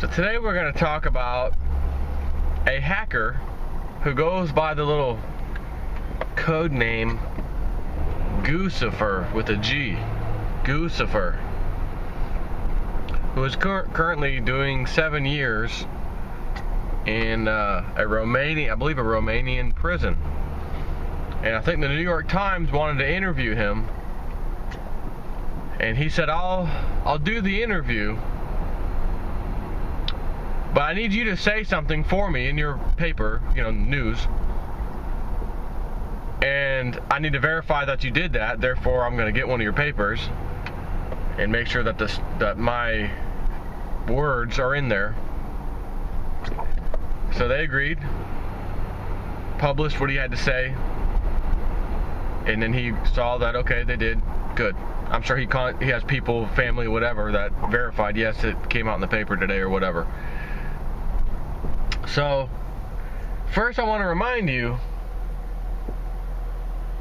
So today we're going to talk about a hacker who goes by the little code name Goosifer with a G. Goosifer. Who is currently doing 7 years in a Romanian prison. And I think the New York Times wanted to interview him. And he said, I'll do the interview, but I need you to say something for me in your paper, news. And I need to verify that you did that. Therefore, I'm going to get one of your papers and make sure that my words are in there. So they agreed, published what he had to say, and then he saw that, okay, they did. Good. I'm sure he has people, family, whatever, that verified, yes, it came out in the paper today or whatever. So, first I want to remind you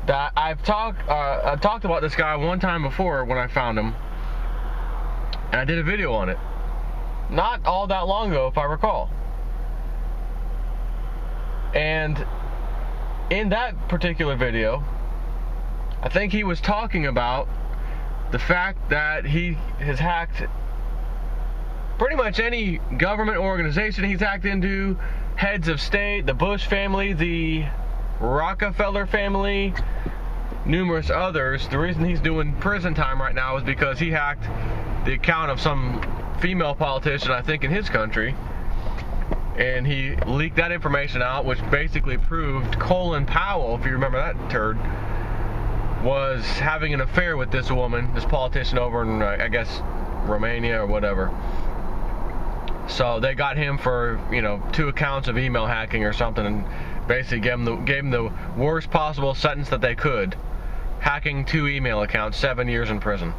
that I talked about this guy one time before when I found him, and I did a video on it. Not all that long ago, if I recall. And in that particular video, I think he was talking about the fact that he has hacked pretty much any government organization he's hacked into, heads of state, the Bush family, the Rockefeller family, numerous others. The reason he's doing prison time right now is because he hacked the account of some female politician, I think, in his country, and he leaked that information out, which basically proved Colin Powell, if you remember that turd, was having an affair with this woman, this politician over in, I guess, Romania or whatever. So they got him for, 2 accounts of email hacking or something, and basically gave him the worst possible sentence that they could. Hacking 2 email accounts, 7 years in prison.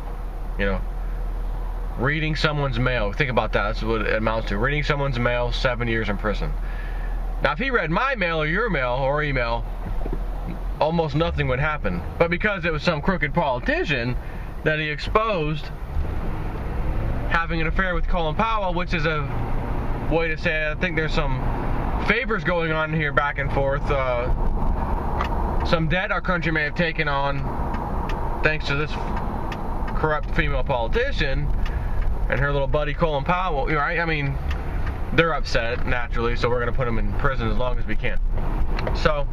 Reading someone's mail. Think about that. That's what it amounts to. Reading someone's mail, 7 years in prison. Now, if he read my mail or your mail or email, almost nothing would happen. But because it was some crooked politician that he exposed having an affair with Colin Powell, which is a way to say, I think there's some favors going on here back and forth. Some debt our country may have taken on thanks to this corrupt female politician and her little buddy Colin Powell, right? I mean, they're upset, naturally, so we're going to put them in prison as long as we can. So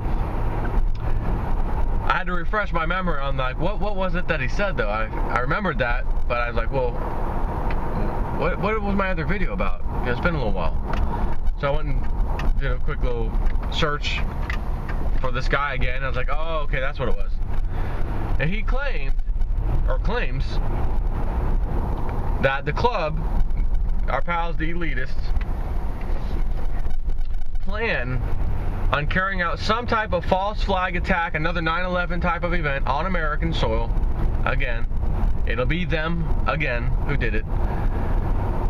I had to refresh my memory on, what was it that he said, though? I remembered that, but I was like, well, what was my other video about? It's been a little while. So I went and did a quick little search for this guy again. I was like, oh, okay, that's what it was. And he claims that the club, our pals, the elitists, plan on carrying out some type of false flag attack, another 9/11 type of event on American soil. Again, it'll be them again who did it.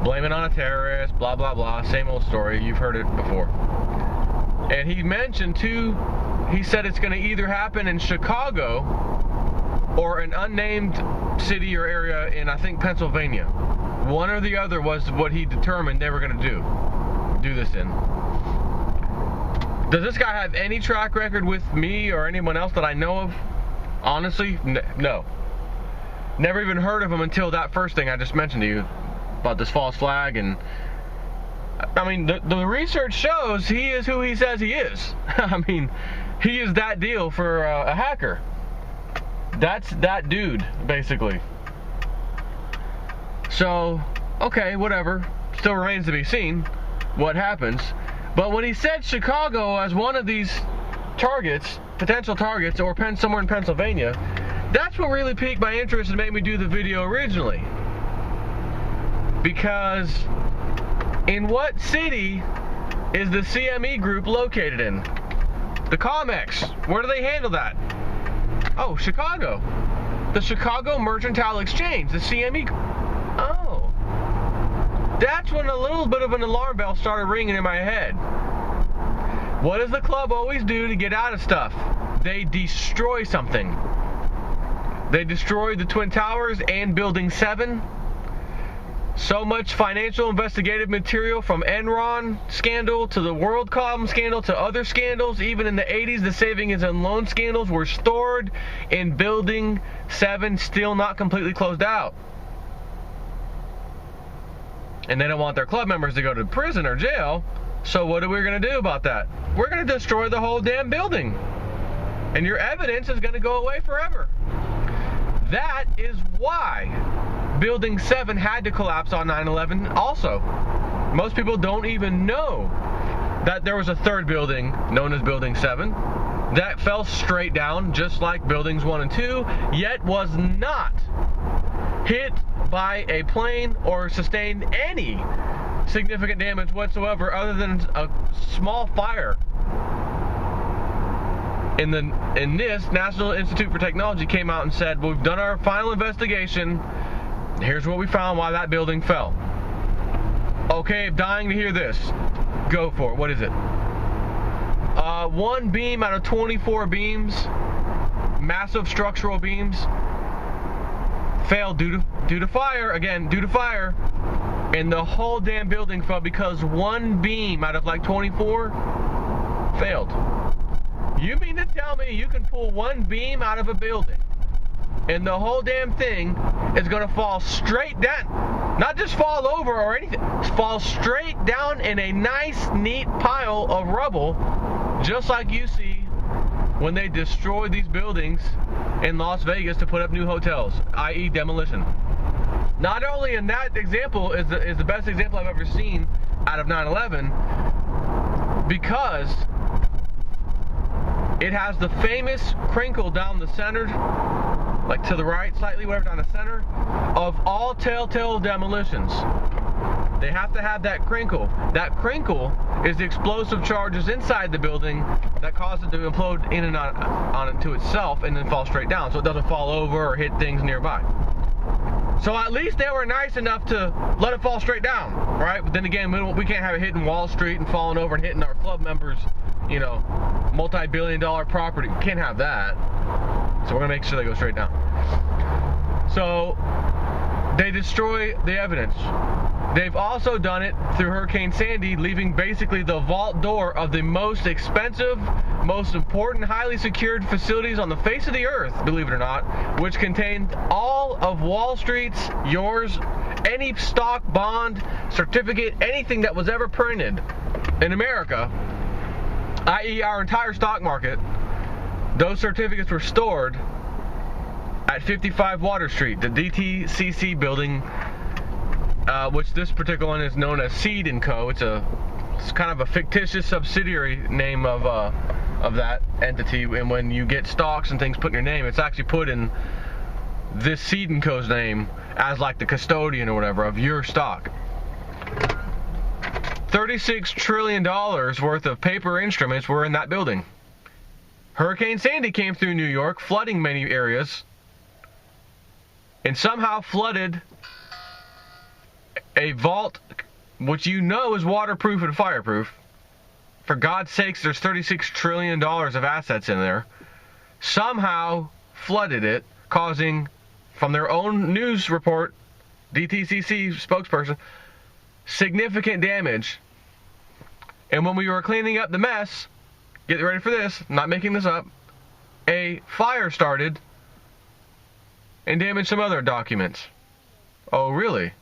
Blame it on a terrorist, blah, blah, blah. Same old story. You've heard it before. And he mentioned, too, he said it's going to either happen in Chicago or an unnamed city or area in, I think, Pennsylvania. One or the other was what he determined they were going to do this in. Does this guy have any track record with me or anyone else that I know of? Honestly, no. Never even heard of him until that first thing I just mentioned to you about this false flag. And I mean, the research shows he is who he says he is. I mean, he is that deal for a hacker. That's that dude, basically. So, okay, whatever. Still remains to be seen what happens. But when he said Chicago as one of these targets, potential targets, or somewhere in Pennsylvania, that's what really piqued my interest and made me do the video originally. Because in what city is the CME group located in? The COMEX. Where do they handle that? Oh, Chicago. The Chicago Mercantile Exchange, the CME. Oh. That's when a little bit of an alarm bell started ringing in my head. What does the club always do to get out of stuff? They destroy something. They destroyed the Twin Towers and Building 7. So much financial investigative material, from Enron scandal to the WorldCom scandal to other scandals, even in the 80s, the savings and loan scandals were stored in Building 7, still not completely closed out. And they don't want their club members to go to prison or jail, so what are we going to do about that? We're going to destroy the whole damn building. And your evidence is going to go away forever. That is why Building 7 had to collapse on 9/11 also. Most people don't even know that there was a third building known as Building 7 that fell straight down just like Buildings 1 and 2, yet was not hit by a plane or sustained any significant damage whatsoever other than a small fire. And NIST, National Institute for Technology, came out and said, we've done our final investigation. Here's what we found why that building fell. Okay, dying to hear this. Go for it. What is it? One beam out of 24 beams, massive structural beams, failed due to fire. Again, due to fire. And the whole damn building fell because one beam out of like 24 failed. You mean to tell me you can pull one beam out of a building and the whole damn thing is going to fall straight down? Not just fall over or anything. Fall straight down in a nice, neat pile of rubble, just like you see when they destroy these buildings in Las Vegas to put up new hotels, i.e. demolition. Not only in that example is the best example I've ever seen out of 9/11, because it has the famous crinkle down the center, like to the right slightly, whatever, down the center, of all telltale demolitions. They have to have that crinkle. That crinkle is the explosive charges inside the building that cause it to implode in and on it to itself and then fall straight down, so it doesn't fall over or hit things nearby. So at least they were nice enough to let it fall straight down, right? But then again, we can't have it hitting Wall Street and falling over and hitting our club members, you know, multi-billion-dollar property. We can't have that. So we're going to make sure they go straight down. So they destroy the evidence. They've also done it through Hurricane Sandy, leaving basically the vault door of the most expensive, most important, highly secured facilities on the face of the earth, believe it or not, which contained all of Wall Street's, yours, any stock, bond, certificate, anything that was ever printed in America, i.e. our entire stock market. Those certificates were stored at 55 Water Street, the DTCC building, which this particular one is known as Seed & Co. It's kind of a fictitious subsidiary name of that entity, and when you get stocks and things put in your name, it's actually put in this Seed & Co.'s name as like the custodian or whatever of your stock. $36 trillion worth of paper instruments were in that building. Hurricane Sandy came through New York, flooding many areas, and somehow flooded a vault which you know is waterproof and fireproof. For God's sakes, there's $36 trillion of assets in there. Somehow flooded it, causing, from their own news report, DTCC spokesperson, significant damage. And when we were cleaning up the mess, get ready for this, I'm not making this up, a fire started and damaged some other documents. Oh, really?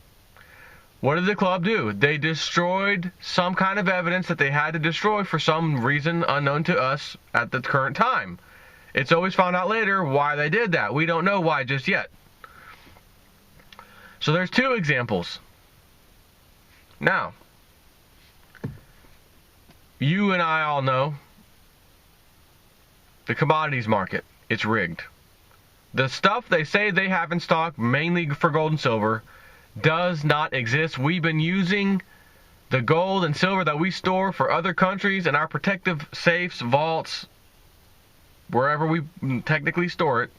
What did the club do? They destroyed some kind of evidence that they had to destroy for some reason unknown to us at the current time. It's always found out later why they did that. We don't know why just yet. So there's two examples. Now, you and I all know the commodities market, it's rigged. The stuff they say they have in stock, mainly for gold and silver, does not exist. We've been using the gold and silver that we store for other countries in our protective safes, vaults, wherever we technically store it.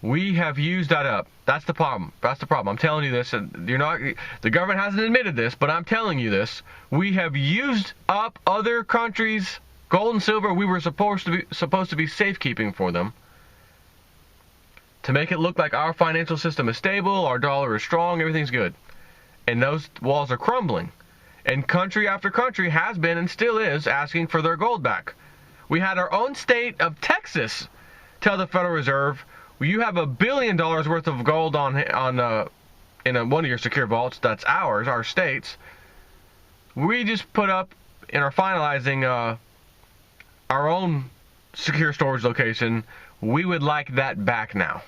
We have used that up. That's the problem. That's the problem. I'm telling you this, and the government hasn't admitted this, but I'm telling you this. We have used up other countries' gold and silver we were supposed to be safekeeping for them. to make it look like our financial system is stable, our dollar is strong, everything's good. And those walls are crumbling. And country after country has been and still is asking for their gold back. We had our own state of Texas tell the Federal Reserve, well, you have $1 billion worth of gold in one of your secure vaults. That's ours, our state's. We just put up and are finalizing our own secure storage location. We would like that back now.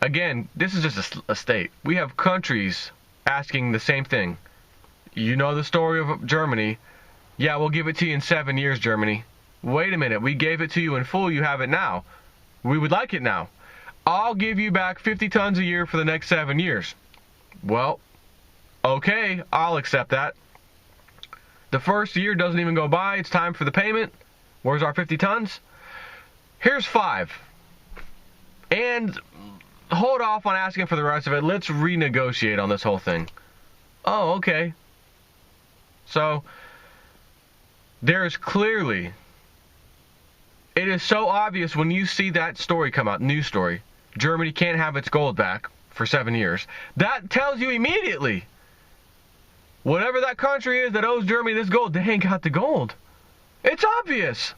Again, this is just a state. We have countries asking the same thing. You know the story of Germany. Yeah, we'll give it to you in 7 years, Germany. Wait a minute, we gave it to you in full, you have it now. We would like it now. I'll give you back 50 tons a year for the next 7 years. Well, okay, I'll accept that. The first year doesn't even go by, it's time for the payment. Where's our 50 tons? Here's 5. And hold off on asking for the rest of it. Let's renegotiate on this whole thing. Oh, okay. So, there is clearly, it is so obvious when you see that story come out, news story, Germany can't have its gold back for 7 years. That tells you immediately, whatever that country is that owes Germany this gold, they ain't got the gold. It's obvious.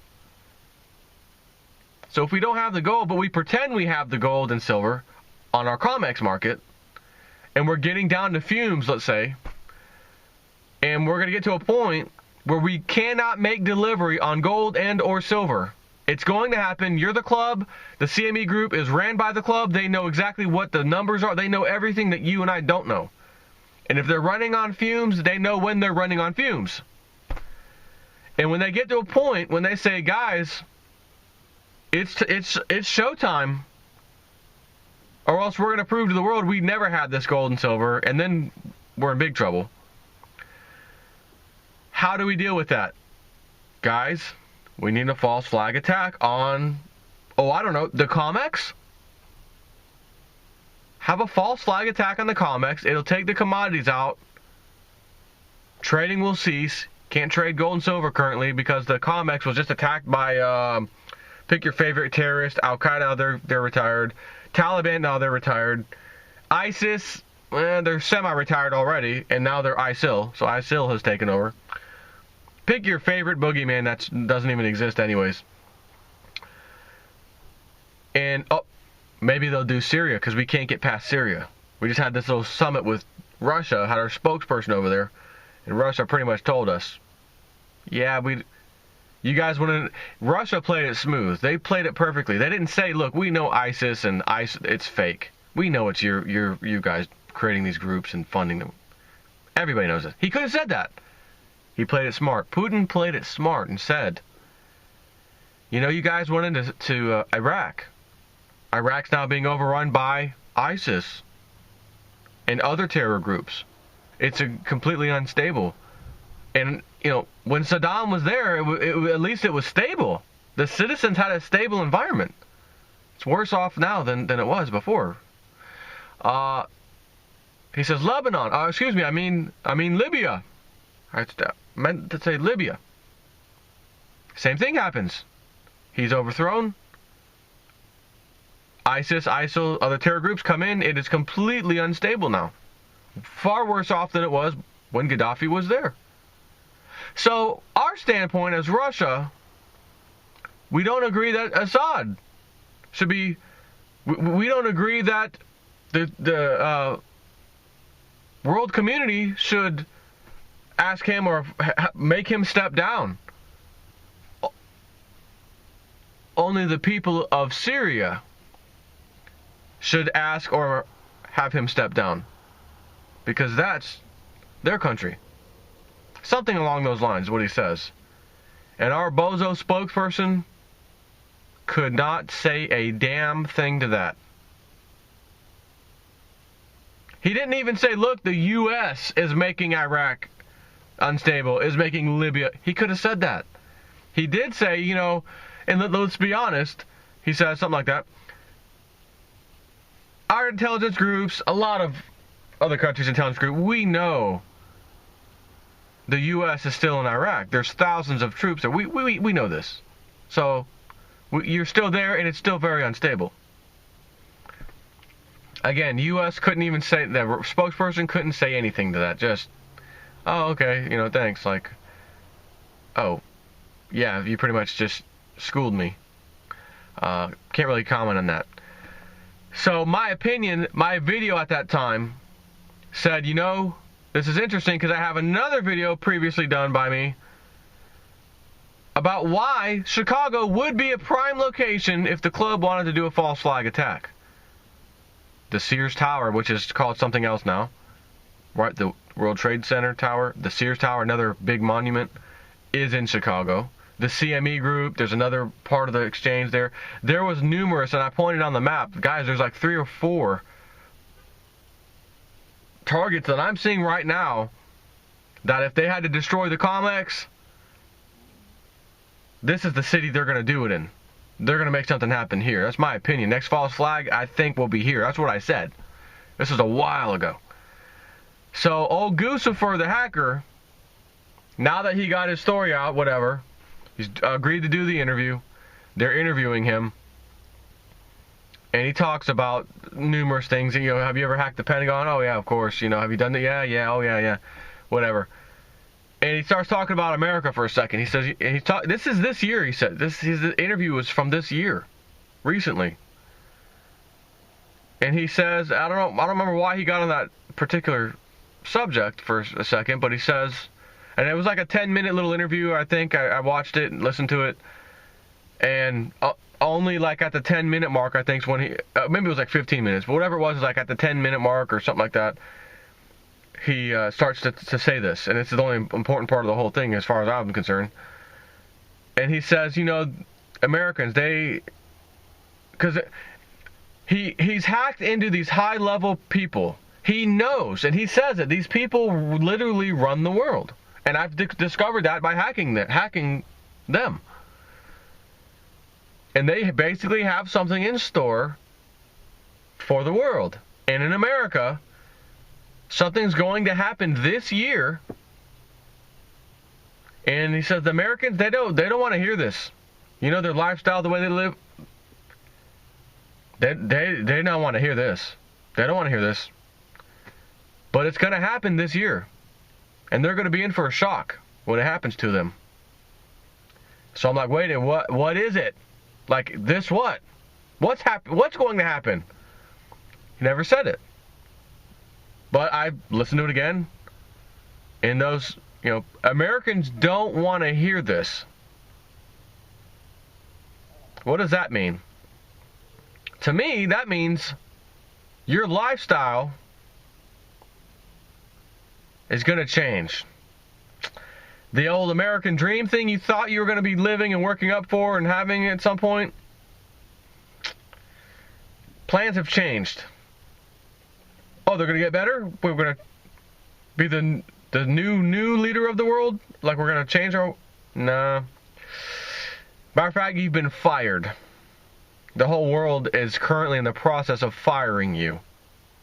So if we don't have the gold, but we pretend we have the gold and silver on our COMEX market, and we're getting down to fumes, let's say, and we're going to get to a point where we cannot make delivery on gold and or silver. It's going to happen. You're the club. The CME group is ran by the club. They know exactly what the numbers are. They know everything that you and I don't know. And if they're running on fumes, they know when they're running on fumes. And when they get to a point when they say, guys, it's showtime, or else we're going to prove to the world we never had this gold and silver, and then we're in big trouble. How do we deal with that? Guys, we need a false flag attack on, the COMEX? Have a false flag attack on the COMEX. It'll take the commodities out. Trading will cease. Can't trade gold and silver currently because the COMEX was just attacked by, pick your favorite terrorist. Al-Qaeda, they're retired. Taliban, now they're retired. ISIS, they're semi-retired already, and now they're ISIL. So ISIL has taken over. Pick your favorite boogeyman that doesn't even exist anyways. And, maybe they'll do Syria because we can't get past Syria. We just had this little summit with Russia, had our spokesperson over there, and Russia pretty much told us, yeah, you guys want to. Russia played it smooth. They played it perfectly. They didn't say, look, we know ISIS and it's fake. We know it's you guys creating these groups and funding them. Everybody knows it. He could have said that. He played it smart. Putin played it smart and said, you guys went into Iraq. Iraq's now being overrun by ISIS and other terror groups. It's completely unstable. And, when Saddam was there, at least it was stable. The citizens had a stable environment. It's worse off now than it was before. He says Lebanon. Excuse me, I mean Libya. I meant to say Libya. Same thing happens. He's overthrown. ISIS, ISIL, other terror groups come in. It is completely unstable now. Far worse off than it was when Gaddafi was there. So our standpoint as Russia, we don't agree that Assad should be. We don't agree that the world community should ask him or make him step down. Only the people of Syria should ask or have him step down, because that's their country. Something along those lines is what he says. And our bozo spokesperson could not say a damn thing to that. He didn't even say, look, the U.S. is making Iraq unstable, is making Libya. He could have said that. He did say, and let's be honest, he says something like that. Our intelligence groups, a lot of other countries' intelligence groups, we know the U.S. is still in Iraq. There's thousands of troops there. We know this. So you're still there, and it's still very unstable. Again, U.S. couldn't even say, the spokesperson couldn't say anything to that. Just, oh, okay, you know, thanks. Like, oh, yeah, you pretty much just schooled me. Can't really comment on that. So my opinion, my video at that time said, you know, this is interesting because I have another video previously done by me about why Chicago would be a prime location if the club wanted to do a false flag attack. The Sears Tower, which is called something else now, right? The World Trade Center Tower, the Sears Tower, another big monument, is in Chicago. The CME Group, there's another part of the exchange there. There was numerous, and I pointed on the map, guys, there's like 3 or 4 targets that I'm seeing right now that if they had to destroy the COMEX, this is the city they're going to do it in. They're going to make something happen here. That's my opinion. Next false flag, I think, will be here. That's what I said. This is a while ago. So, old Guccifer, the hacker, now that he got his story out, whatever, he's agreed to do the interview. They're interviewing him. And he talks about numerous things. You know, have you ever hacked the Pentagon? Oh, yeah, of course. You know, have you done that? Yeah, oh, yeah. Whatever. And he starts talking about America for a second. He says, this is this year, he said. His interview was from this year, recently. And he says, I don't remember why he got on that particular subject for a second, but he says, and it was like a 10-minute little interview, I think. I watched it and listened to it. And only like at the 10-minute mark, I think, is when he, maybe it was like 15 minutes, but whatever it was like at the 10-minute mark or something like that, he starts to say this, and it's the only important part of the whole thing as far as I'm concerned. And he says, you know, Americans, because he's hacked into these high-level people. He knows, and he says it, these people literally run the world. And I've discovered that by hacking them. And they basically have something in store for the world. And in America, something's going to happen this year. And he says the Americans, they don't want to hear this. You know, their lifestyle, the way they live, they don't want to hear this. They don't want to hear this. But it's going to happen this year. And they're going to be in for a shock when it happens to them. So I'm like, wait, what is it? Like, this what? What's going to happen? He never said it. But I listened to it again. And those, you know, Americans don't want to hear this. What does that mean? To me, that means your lifestyle is going to change. The old American dream thing you thought you were going to be living and working up for and having at some point, plans have changed. Oh, they're going to get better? We're going to be the new leader of the world? Like we're going to change our... Nah. Matter of fact, you've been fired. The whole world is currently in the process of firing you.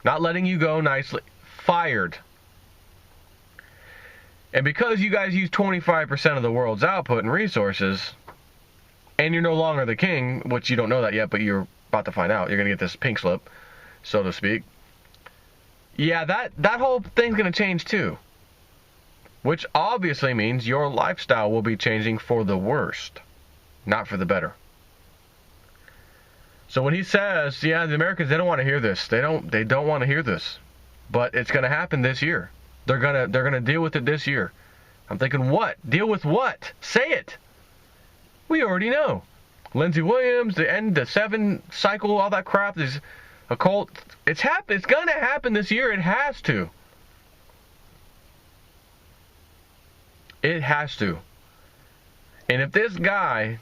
Not letting you go nicely. Fired. And because you guys use 25% of the world's output and resources, and you're no longer the king, which you don't know that yet, but you're about to find out. You're going to get this pink slip, so to speak. Yeah, that whole thing's going to change too. Which obviously means your lifestyle will be changing for the worst, not for the better. So when he says, yeah, the Americans, they don't want to hear this. They don't want to hear this. But it's going to happen this year. They're gonna deal with it this year. I'm thinking, what? Deal with what? Say it. We already know. Lindsey Williams, the end, the 7 cycle, all that crap. There's a cult. It's gonna happen this year. It has to. It has to. And if this guy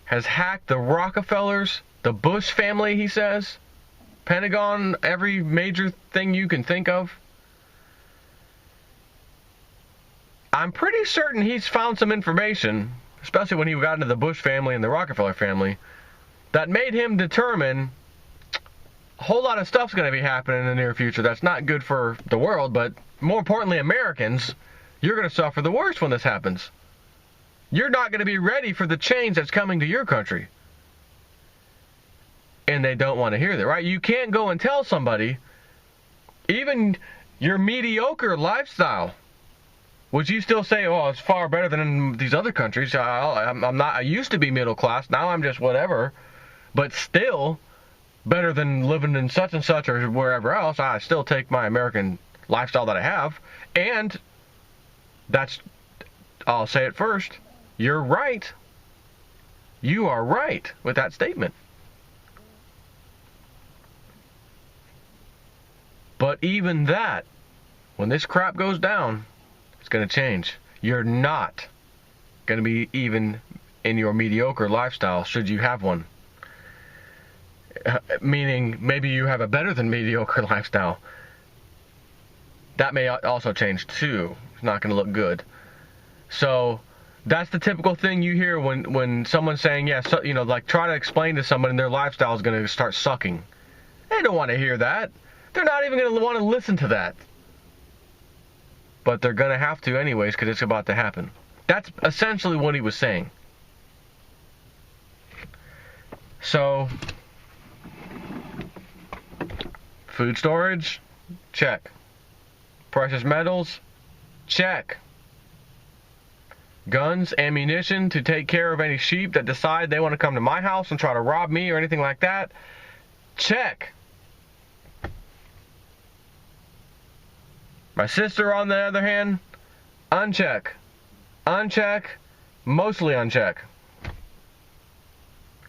has hacked the Rockefellers, the Bush family, he says, Pentagon, every major thing you can think of, I'm pretty certain he's found some information, especially when he got into the Bush family and the Rockefeller family, that made him determine a whole lot of stuff's going to be happening in the near future that's not good for the world, but more importantly, Americans, you're going to suffer the worst when this happens. You're not going to be ready for the change that's coming to your country. and they don't want to hear that, right? You can't go and tell somebody, even your mediocre lifestyle, would you still say, oh, it's far better than in these other countries? I used to be middle class, now I'm just whatever, but still better than living in such and such or wherever else. I still take my American lifestyle that I have, and I'll say it first, you're right. You are right with that statement. But even that, when this crap goes down, it's going to change. You're not going to be even in your mediocre lifestyle, should you have one. Meaning, maybe you have a better than mediocre lifestyle. That may also change too. It's not going to look good. So that's the typical thing you hear when someone's saying, yeah, so, like try to explain to someone and their lifestyle is going to start sucking. They don't want to hear that. They're not even going to want to listen to that. But they're going to have to anyways because it's about to happen. That's essentially what he was saying. So, food storage, check. Precious metals, check. Guns, ammunition to take care of any sheep that decide they want to come to my house and try to rob me or anything like that, check. My sister, on the other hand, uncheck. Uncheck, mostly uncheck.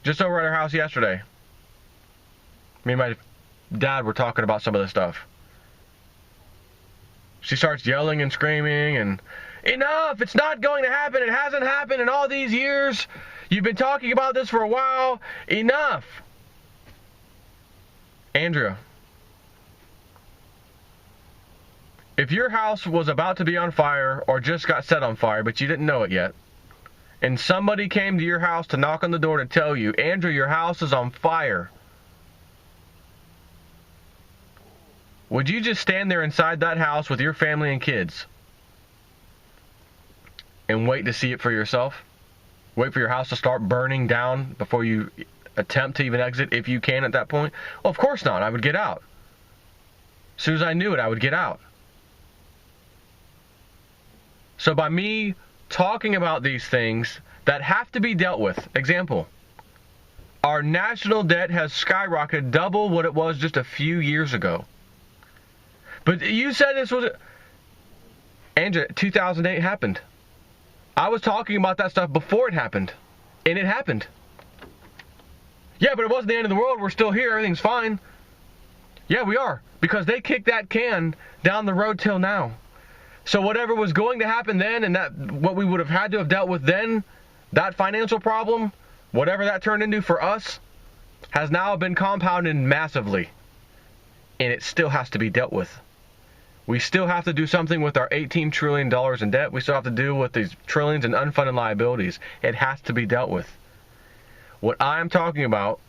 Just over at her house yesterday, me and my dad were talking about some of this stuff. She starts yelling and screaming and, enough, it's not going to happen, it hasn't happened in all these years. You've been talking about this for a while, enough. Andrea, if your house was about to be on fire or just got set on fire, but you didn't know it yet, and somebody came to your house to knock on the door to tell you, Andrew, your house is on fire, would you just stand there inside that house with your family and kids and wait to see it for yourself? Wait for your house to start burning down before you attempt to even exit, if you can at that point? Well, of course not. I would get out. As soon as I knew it, I would get out. So by me talking about these things that have to be dealt with, example, our national debt has skyrocketed double what it was just a few years ago. But you said this was... Andrea, 2008 happened. I was talking about that stuff before it happened. And it happened. Yeah, but it wasn't the end of the world. We're still here. Everything's fine. Yeah, we are. Because they kicked that can down the road till now. So whatever was going to happen then, and that what we would have had to have dealt with then, that financial problem, whatever that turned into for us, has now been compounded massively. And it still has to be dealt with. We still have to do something with our $18 trillion in debt. We still have to deal with these trillions in unfunded liabilities. It has to be dealt with. What I'm talking about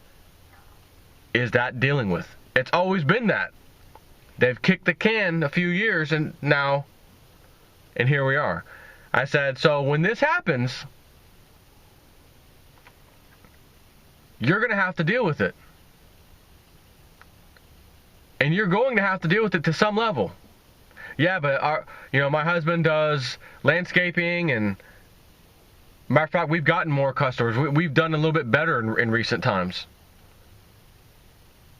is that dealing with. It's always been that. They've kicked the can a few years and now, and here we are. I said, so when this happens, you're going to have to deal with it. And you're going to have to deal with it to some level. Yeah, but my husband does landscaping, and matter of fact, we've gotten more customers. We've done a little bit better in recent times.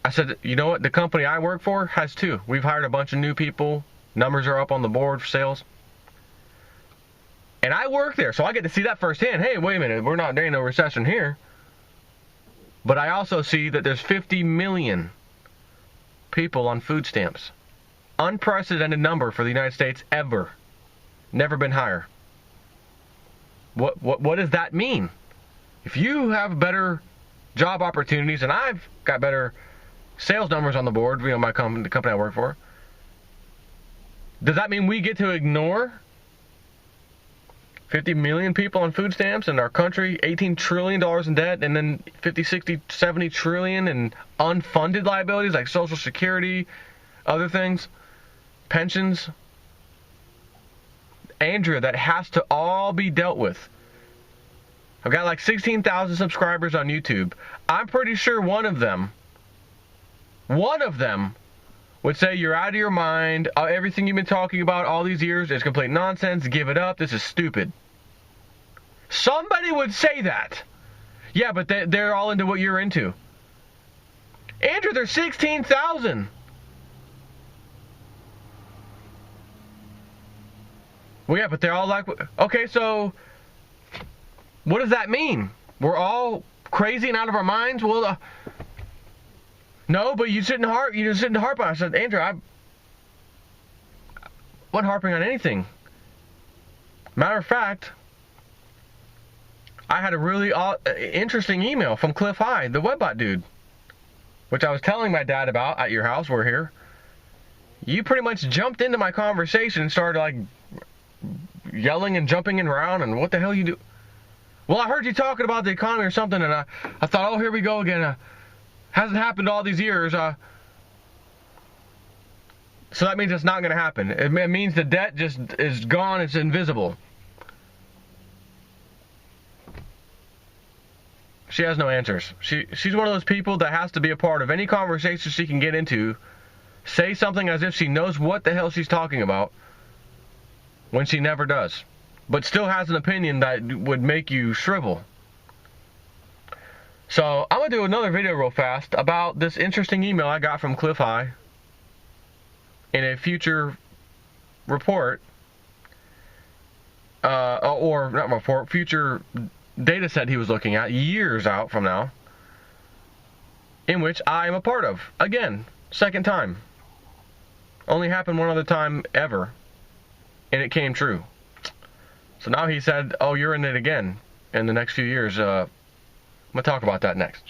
I said, you know what? The company I work for has too. We've hired a bunch of new people. Numbers are up on the board for sales. And I work there, so I get to see that firsthand. Hey, wait a minute. We're not in a recession here. But I also see that there's 50 million people on food stamps. Unprecedented number for the United States ever. Never been higher. What does that mean? If you have better job opportunities and I've got better sales numbers on the board, the company I work for, does that mean we get to ignore 50 million people on food stamps in our country, $18 trillion in debt, and then 50, 60, 70 trillion in unfunded liabilities like Social Security, other things, pensions? Andrea, that has to all be dealt with. I've got like 16,000 subscribers on YouTube. I'm pretty sure one of them one of them would say you're out of your mind, everything you've been talking about all these years is complete nonsense, give it up, this is stupid. Somebody would say that. Yeah, but they're all into what you're into. Andrew, there's 16,000. Well, yeah, but they're all like, okay, so what does that mean? We're all crazy and out of our minds? Well, no, but you shouldn't harp on it. I said, Andrew, I wasn't harping on anything. Matter of fact, I had a really interesting email from Cliff High, the Webbot dude, which I was telling my dad about at your house. We're here. You pretty much jumped into my conversation and started like yelling and jumping around and what the hell you do? Well, I heard you talking about the economy or something, and I thought, oh, here we go again. Hasn't happened all these years. So that means it's not going to happen. It means the debt just is gone. It's invisible. She has no answers. She's one of those people that has to be a part of any conversation she can get into, say something as if she knows what the hell she's talking about, when she never does, but still has an opinion that would make you shrivel. So I'm going to do another video real fast about this interesting email I got from Cliff High in a future report, or not report, future data set he was looking at years out from now, in which I am a part of. Again, second time. Only happened one other time ever, and it came true. So now he said, oh, you're in it again in the next few years. I'm going to talk about that next.